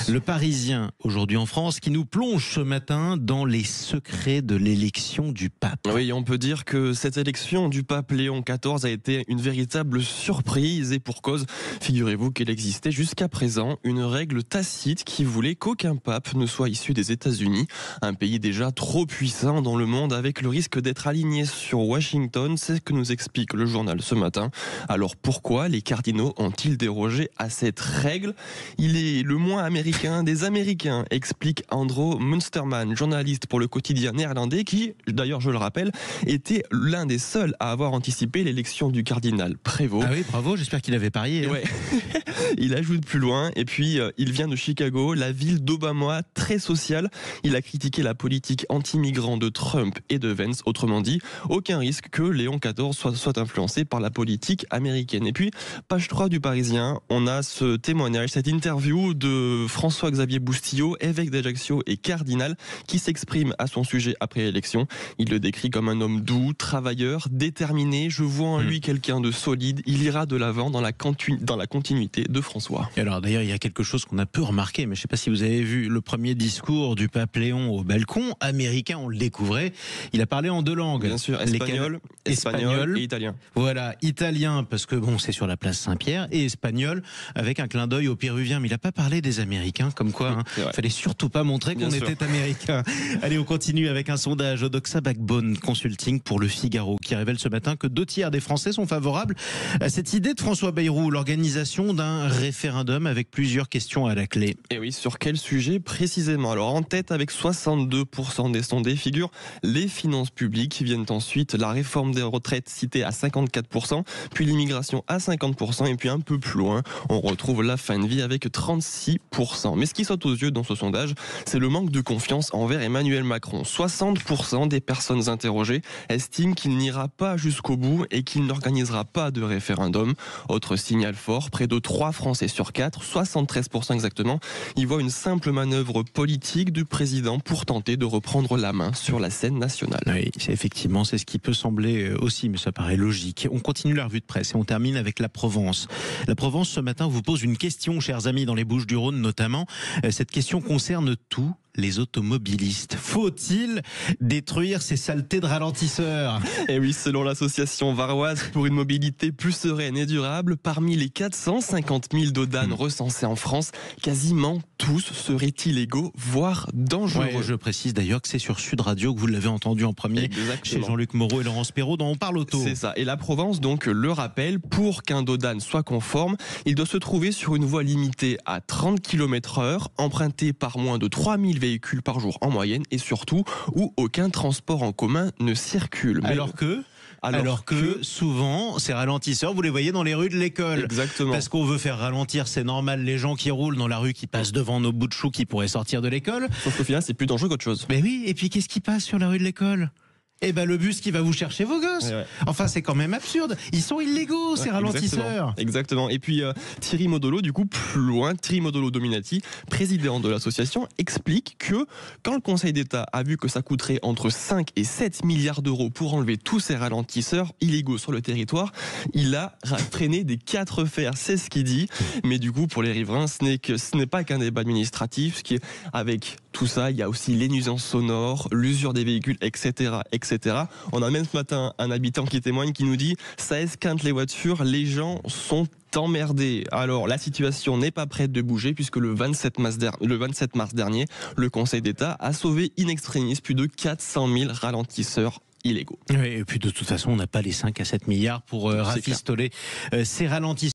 Le Parisien, aujourd'hui en France, qui nous plonge ce matin dans les secrets de l'élection du pape. Oui, on peut dire que cette élection du pape Léon XIV a été une véritable surprise et pour cause. Figurez-vous qu'il existait jusqu'à présent une règle tacite qui voulait qu'aucun pape ne soit issu des États-Unis, un pays déjà trop puissant dans le monde avec le risque d'être aligné sur Washington. C'est ce que nous explique le journal ce matin. Alors pourquoi les cardinaux ont-ils dérogé à cette règle? Il est le moins américain des Américains, explique Andrew Munsterman, journaliste pour le quotidien néerlandais qui, d'ailleurs je le rappelle, était l'un des seuls à avoir anticipé l'élection du cardinal Prévost. Ah oui, bravo, j'espère qu'il avait parié. Ouais. Il ajoute plus loin, et puis il vient de Chicago, la ville d'Obama, très sociale. Il a critiqué la politique anti-migrant de Trump et de Vance, autrement dit, aucun risque que Léon XIV soit influencé par la politique américaine. Et puis, page 3 du Parisien, on a ce témoignage, cette interview de François-Xavier Boustillot, évêque d'Ajaccio et cardinal, qui s'exprime à son sujet après l'élection. Il le décrit comme un homme doux, travailleur, déterminé. Je vois en lui quelqu'un de solide. Il ira de l'avant dans la continuité de François. Et alors d'ailleurs, il y a quelque chose qu'on a peu remarqué, mais je ne sais pas si vous avez vu le premier discours du pape Léon au balcon. Américain, on le découvrait. Il a parlé en deux langues. Bien sûr, espagnol et italien. Voilà, italien parce que bon, c'est sur la place Saint-Pierre, et espagnol avec un clin d'œil aux Péruviens. Mais il n'a pas parlé des Américains, comme quoi. Fallait surtout pas montrer qu'on était Américains. Allez, on continue avec un sondage Odoxa Backbone Consulting pour Le Figaro qui révèle ce matin que 2/3 des Français sont favorables à cette idée de François Bayrou, l'organisation d'un référendum avec plusieurs questions à la clé. Et oui, sur quel sujet précisément? Alors en tête avec 62% des sondés figurent les finances publiques, viennent ensuite la réforme des retraites citée à 54%, puis l'immigration à 50%, et puis un peu plus loin, on retrouve la fin de vie avec 36%. Mais ce qui saute aux yeux dans ce sondage, c'est le manque de confiance envers Emmanuel Macron. 60% des personnes interrogées estiment qu'il n'ira pas jusqu'au bout et qu'il n'organisera pas de référendum. Autre signal fort, près de 3 Français sur 4, 73% exactement, y voient une simple manœuvre politique du président pour tenter de reprendre la main sur la scène nationale. Oui, effectivement, c'est ce qui peut sembler aussi, mais ça paraît logique. On continue la revue de presse et on termine avec la Provence. La Provence, ce matin, vous pose une question, chers amis, dans les Bouches-du-Rhône notamment. Cette question concerne tous les automobilistes. Faut-il détruire ces saletés de ralentisseurs? Et oui, selon l'association varoise pour une mobilité plus sereine et durable, parmi les 450 000 dodanes recensés en France, quasiment tous seraient illégaux, voire dangereux. Ouais, je précise d'ailleurs que c'est sur Sud Radio que vous l'avez entendu en premier. Exactement. Chez Jean-Luc Moreau et Laurence Perrault dont on parle auto. C'est ça. Et la Provence donc le rappelle, pour qu'un dodane soit conforme, il doit se trouver sur une voie limitée à 30 km/h, empruntée par moins de 3000 véhicules par jour en moyenne, et surtout où aucun transport en commun ne circule. Mais Alors que souvent, ces ralentisseurs, vous les voyez dans les rues de l'école. Exactement. Parce qu'on veut faire ralentir, c'est normal, les gens qui roulent dans la rue, qui passent devant nos bouts de chou qui pourraient sortir de l'école. Sauf qu'au final, c'est plus dangereux qu'autre chose. Mais oui, et puis qu'est-ce qui passe sur la rue de l'école ? Eh ben le bus qui va vous chercher vos gosses. Ouais. Enfin, c'est quand même absurde. Ils sont illégaux, ces ralentisseurs. Exactement. Et puis Thierry Modolo, du coup, plus loin, Thierry Modolo Dominati, président de l'association, explique que quand le Conseil d'État a vu que ça coûterait entre 5 et 7 milliards d'euros pour enlever tous ces ralentisseurs illégaux sur le territoire, il a freiné des 4 fers. C'est ce qu'il dit. Mais du coup, pour les riverains, ce n'est pas qu'un débat administratif. Ce qui est, avec tout ça, il y a aussi les nuisances sonores, l'usure des véhicules, etc., etc. On a même ce matin un habitant qui témoigne, qui nous dit « ça esquinte les voitures, les gens sont emmerdés ». Alors la situation n'est pas prête de bouger puisque le 27 mars dernier, le Conseil d'État a sauvé in extremis plus de 400 000 ralentisseurs illégaux. Oui, et puis de toute façon, on n'a pas les 5 à 7 milliards pour rafistoler ces ralentisseurs.